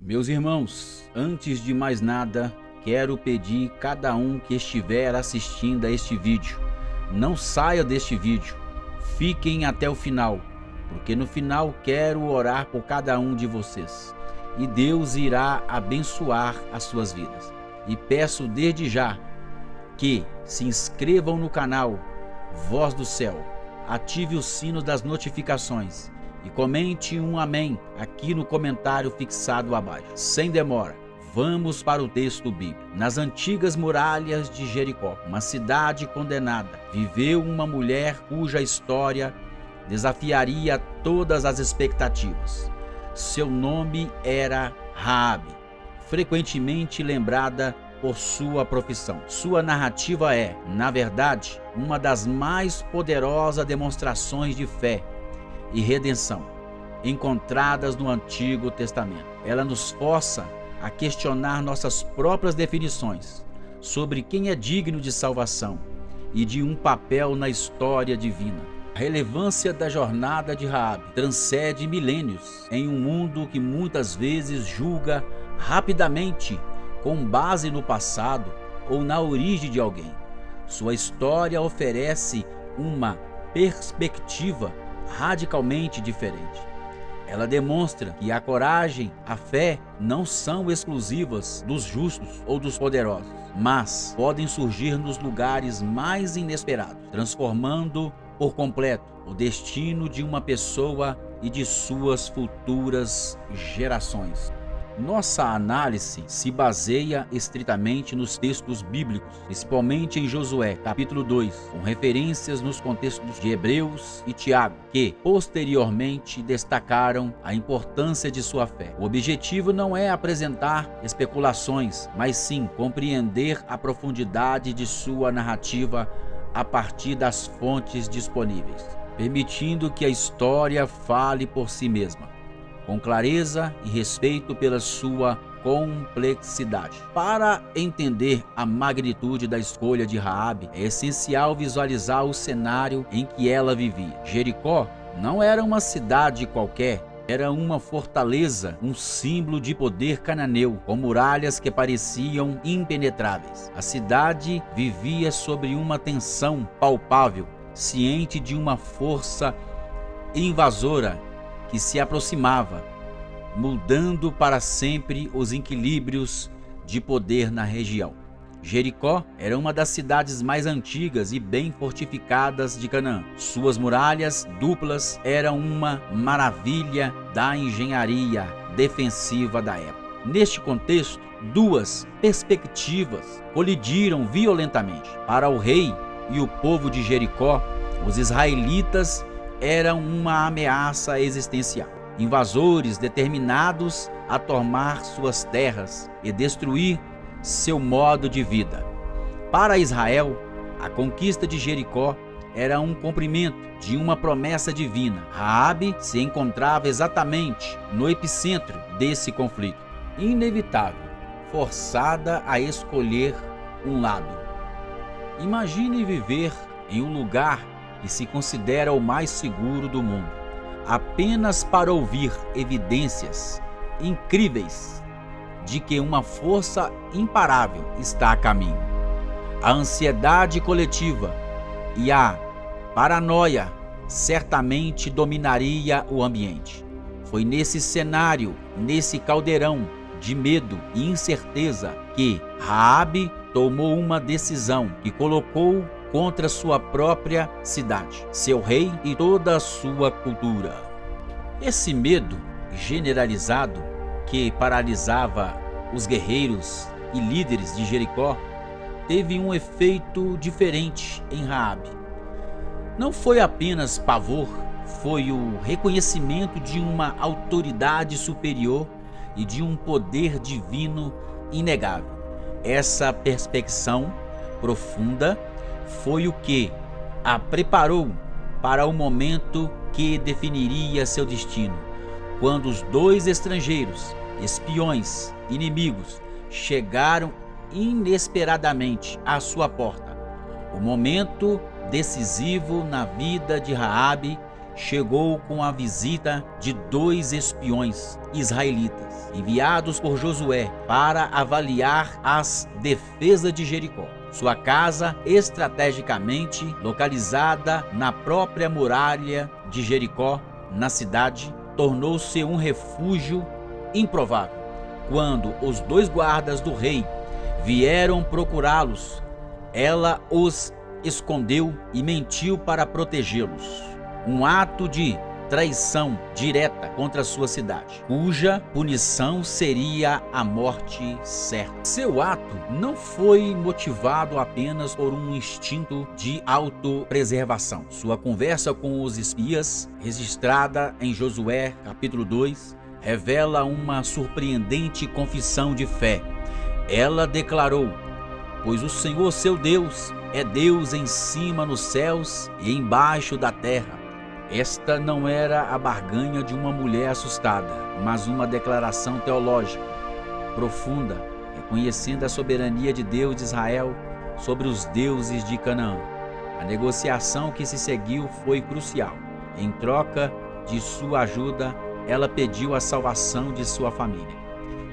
Meus irmãos, antes de mais nada, quero pedir cada um que estiver assistindo a este vídeo, não saia deste vídeo, fiquem até o final, porque no final quero orar por cada um de vocês e Deus irá abençoar as suas vidas. E peço desde já que se inscrevam no canal Voz do Céu, ative o sino das notificações e comente um amém aqui no comentário fixado abaixo. Sem demora, vamos para o texto bíblico. Nas antigas muralhas de Jericó, uma cidade condenada, viveu uma mulher cuja história desafiaria todas as expectativas. Seu nome era Raabe, frequentemente lembrada por sua profissão. Sua narrativa é, na verdade, uma das mais poderosas demonstrações de fé e redenção encontradas no Antigo Testamento. Ela nos força a questionar nossas próprias definições sobre quem é digno de salvação e de um papel na história divina. A relevância da jornada de Raabe transcende milênios em um mundo que muitas vezes julga rapidamente com base no passado ou na origem de alguém. Sua história oferece uma perspectiva radicalmente diferente. Ela demonstra que a coragem, a fé não são exclusivas dos justos ou dos poderosos, mas podem surgir nos lugares mais inesperados, transformando por completo o destino de uma pessoa e de suas futuras gerações. Nossa análise se baseia estritamente nos textos bíblicos, principalmente em Josué, capítulo 2, com referências nos contextos de Hebreus e Tiago, que posteriormente destacaram a importância de sua fé. O objetivo não é apresentar especulações, mas sim compreender a profundidade de sua narrativa a partir das fontes disponíveis, permitindo que a história fale por si mesma, com clareza e respeito pela sua complexidade. Para entender a magnitude da escolha de Raabe, é essencial visualizar o cenário em que ela vivia. Jericó não era uma cidade qualquer, era uma fortaleza, um símbolo de poder cananeu, com muralhas que pareciam impenetráveis. A cidade vivia sob uma tensão palpável, ciente de uma força invasora que se aproximava, mudando para sempre os equilíbrios de poder na região. Jericó era uma das cidades mais antigas e bem fortificadas de Canaã. Suas muralhas duplas eram uma maravilha da engenharia defensiva da época. Neste contexto, duas perspectivas colidiram violentamente. Para o rei e o povo de Jericó, os israelitas eram uma ameaça existencial. Invasores determinados a tomar suas terras e destruir seu modo de vida. Para Israel, a conquista de Jericó era um cumprimento de uma promessa divina. Raabe se encontrava exatamente no epicentro desse conflito. Inevitável, forçada a escolher um lado. Imagine viver em um lugar que se considera o mais seguro do mundo, apenas para ouvir evidências incríveis de que uma força imparável está a caminho. A ansiedade coletiva e a paranoia certamente dominaria o ambiente. Foi nesse cenário, nesse caldeirão de medo e incerteza, que Raabe tomou uma decisão que colocou contra sua própria cidade, seu rei e toda a sua cultura. Esse medo generalizado que paralisava os guerreiros e líderes de Jericó teve um efeito diferente em Raabe. Não foi apenas pavor, foi o reconhecimento de uma autoridade superior e de um poder divino inegável. Essa perspecção profunda foi o que a preparou para o momento que definiria seu destino, quando os dois estrangeiros, espiões, inimigos, chegaram inesperadamente à sua porta. O momento decisivo na vida de Raabe chegou com a visita de 2 espiões israelitas, enviados por Josué para avaliar as defesas de Jericó. Sua casa, estrategicamente localizada na própria muralha de Jericó, na cidade, tornou-se um refúgio improvável. Quando os 2 guardas do rei vieram procurá-los, ela os escondeu e mentiu para protegê-los. Um ato de traição direta contra sua cidade, cuja punição seria a morte certa. Seu ato não foi motivado apenas por um instinto de autopreservação. Sua conversa com os espias, registrada em Josué capítulo 2, revela uma surpreendente confissão de fé. Ela declarou: pois o Senhor seu Deus é Deus em cima nos céus e embaixo da terra. Esta não era a barganha de uma mulher assustada, mas uma declaração teológica profunda, reconhecendo a soberania de Deus de Israel sobre os deuses de Canaã. A negociação que se seguiu foi crucial. Em troca de sua ajuda, ela pediu a salvação de sua família.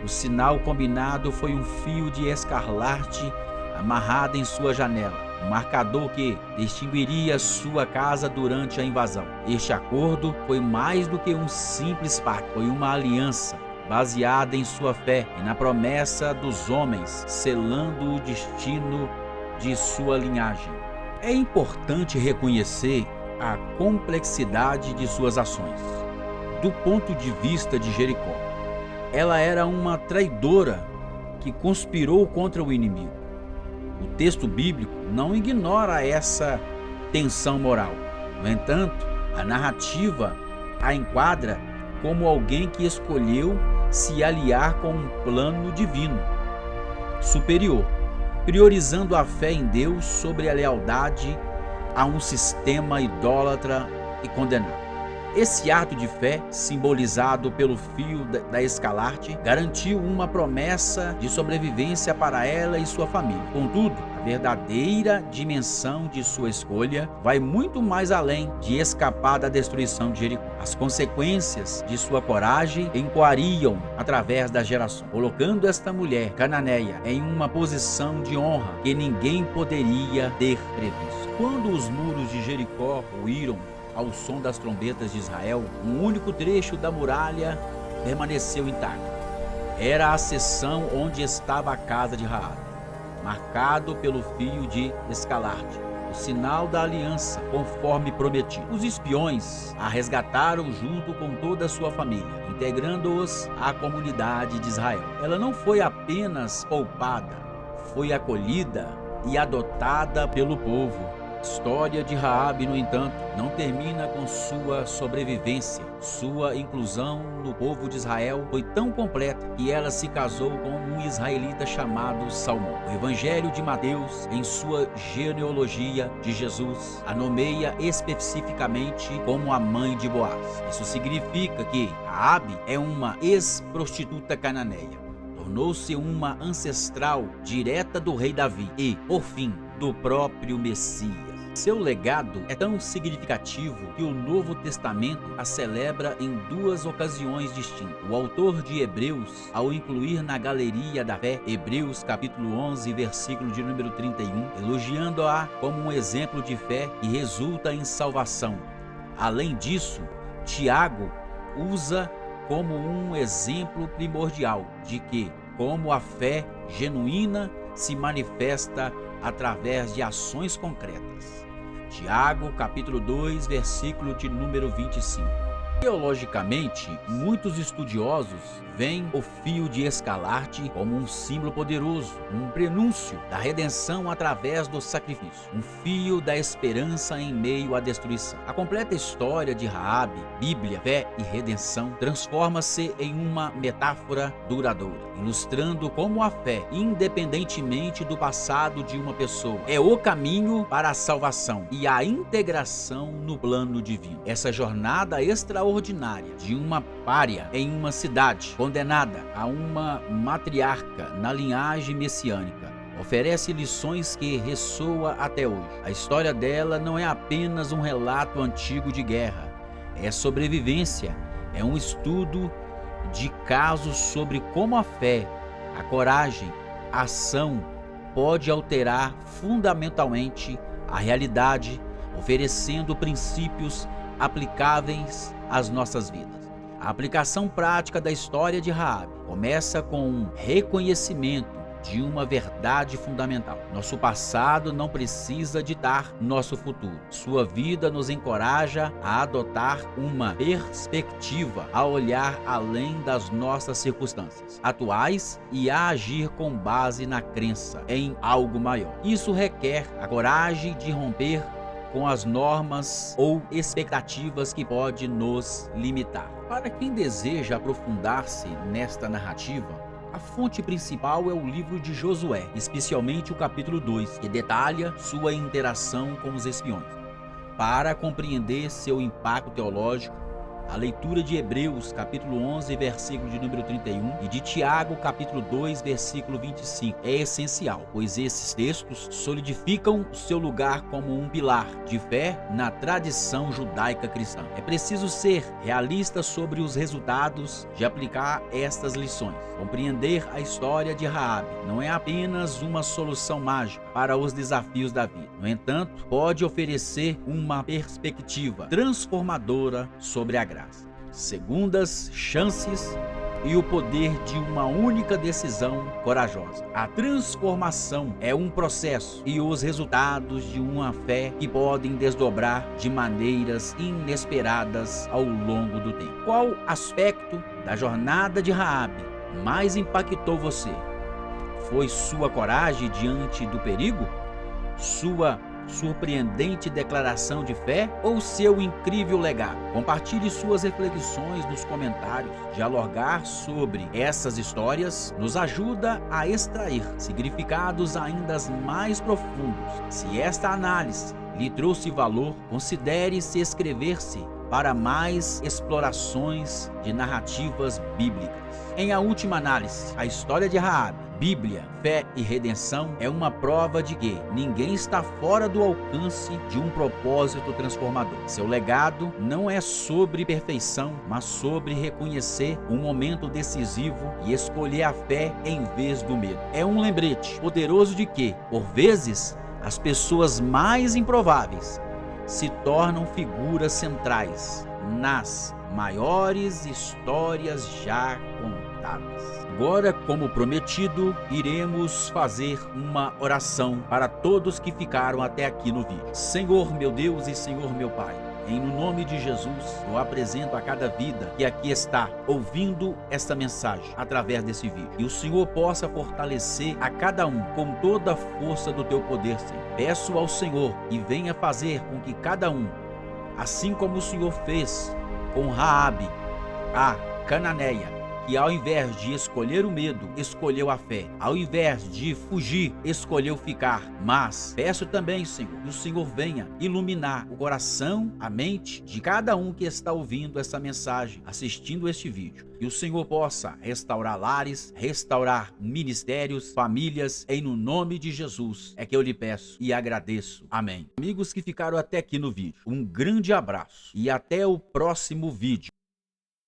O sinal combinado foi um fio de escarlate amarrado em sua janela, um marcador que distinguiria sua casa durante a invasão. Este acordo foi mais do que um simples pacto, foi uma aliança baseada em sua fé e na promessa dos homens, selando o destino de sua linhagem. É importante reconhecer a complexidade de suas ações. Do ponto de vista de Jericó, ela era uma traidora que conspirou contra o inimigo. O texto bíblico não ignora essa tensão moral. No entanto, a narrativa a enquadra como alguém que escolheu se aliar com um plano divino superior, priorizando a fé em Deus sobre a lealdade a um sistema idólatra e condenado. Esse ato de fé, simbolizado pelo fio da escarlate, garantiu uma promessa de sobrevivência para ela e sua família. Contudo, a verdadeira dimensão de sua escolha vai muito mais além de escapar da destruição de Jericó. As consequências de sua coragem ecoariam através das gerações, colocando esta mulher cananeia em uma posição de honra que ninguém poderia ter previsto. Quando os muros de Jericó ruíram ao som das trombetas de Israel, um único trecho da muralha permaneceu intacto. Era a seção onde estava a casa de Raabe, marcado pelo fio de escarlate, o sinal da aliança, conforme prometido. Os espiões a resgataram junto com toda a sua família, integrando-os à comunidade de Israel. Ela não foi apenas poupada, foi acolhida e adotada pelo povo. A história de Raabe, no entanto, não termina com sua sobrevivência. Sua inclusão no povo de Israel foi tão completa que ela se casou com um israelita chamado Salmão. O Evangelho de Mateus, em sua genealogia de Jesus, a nomeia especificamente como a mãe de Boaz. Isso significa que Raabe é uma ex-prostituta cananeia. Tornou-se uma ancestral direta do rei Davi e, por fim, do próprio Messias. Seu legado é tão significativo que o Novo Testamento a celebra em 2 ocasiões distintas. O autor de Hebreus, ao incluir na galeria da fé Hebreus capítulo 11, versículo de número 31, elogiando-a como um exemplo de fé que resulta em salvação. Além disso, Tiago usa como um exemplo primordial de que, como a fé genuína se manifesta através de ações concretas. Tiago, capítulo 2, versículo de número 25. Teologicamente, muitos estudiosos veem o fio de escarlate como um símbolo poderoso, um prenúncio da redenção através do sacrifício, um fio da esperança em meio à destruição. A completa história de Raabe, Bíblia, fé e redenção, transforma-se em uma metáfora duradoura, ilustrando como a fé, independentemente do passado de uma pessoa, é o caminho para a salvação e a integração no plano divino. Essa jornada extraordinária de uma pária em uma cidade condenada a uma matriarca na linhagem messiânica oferece lições que ressoam até hoje. A história dela não é apenas um relato antigo de guerra, é sobrevivência, é um estudo de casos sobre como a fé, a coragem, a ação pode alterar fundamentalmente a realidade, oferecendo princípios aplicáveis às nossas vidas. A aplicação prática da história de Raabe começa com um reconhecimento de uma verdade fundamental. Nosso passado não precisa ditar nosso futuro. Sua vida nos encoraja a adotar uma perspectiva, a olhar além das nossas circunstâncias atuais e a agir com base na crença em algo maior. Isso requer a coragem de romper com as normas ou expectativas que pode nos limitar. Para quem deseja aprofundar-se nesta narrativa, a fonte principal é o livro de Josué, especialmente o capítulo 2, que detalha sua interação com os espiões. Para compreender seu impacto teológico, a leitura de Hebreus, capítulo 11, versículo de número 31, e de Tiago, capítulo 2, versículo 25, é essencial, pois esses textos solidificam seu lugar como um pilar de fé na tradição judaica cristã. É preciso ser realista sobre os resultados de aplicar estas lições. Compreender a história de Raabe não é apenas uma solução mágica para os desafios da vida. No entanto, pode oferecer uma perspectiva transformadora sobre a graça, segundas chances e o poder de uma única decisão corajosa. A transformação é um processo e os resultados de uma fé que podem desdobrar de maneiras inesperadas ao longo do tempo. Qual aspecto da jornada de Raabe mais impactou você? Foi sua coragem diante do perigo? Sua surpreendente declaração de fé ou seu incrível legado? Compartilhe suas reflexões nos comentários. Dialogar sobre essas histórias nos ajuda a extrair significados ainda mais profundos. Se esta análise lhe trouxe valor, considere se inscrever-se para mais explorações de narrativas bíblicas. Em a última análise, a história de Raabe, Bíblia, fé e redenção é uma prova de que ninguém está fora do alcance de um propósito transformador. Seu legado não é sobre perfeição, mas sobre reconhecer um momento decisivo e escolher a fé em vez do medo. É um lembrete poderoso de que, por vezes, as pessoas mais improváveis se tornam figuras centrais nas maiores histórias já contadas. Agora, como prometido, iremos fazer uma oração para todos que ficaram até aqui no vídeo. Senhor meu Deus e Senhor meu Pai, em nome de Jesus, eu apresento a cada vida que aqui está ouvindo esta mensagem através desse vídeo. E o Senhor possa fortalecer a cada um com toda a força do teu poder, Senhor. Peço ao Senhor que venha fazer com que cada um, assim como o Senhor fez com Raabe, a cananeia, que ao invés de escolher o medo, escolheu a fé. Ao invés de fugir, escolheu ficar. Mas peço também, Senhor, que o Senhor venha iluminar o coração, a mente de cada um que está ouvindo essa mensagem, assistindo este vídeo. Que o Senhor possa restaurar lares, restaurar ministérios, famílias, em no nome de Jesus é que eu lhe peço e agradeço. Amém. Amigos que ficaram até aqui no vídeo, um grande abraço e até o próximo vídeo.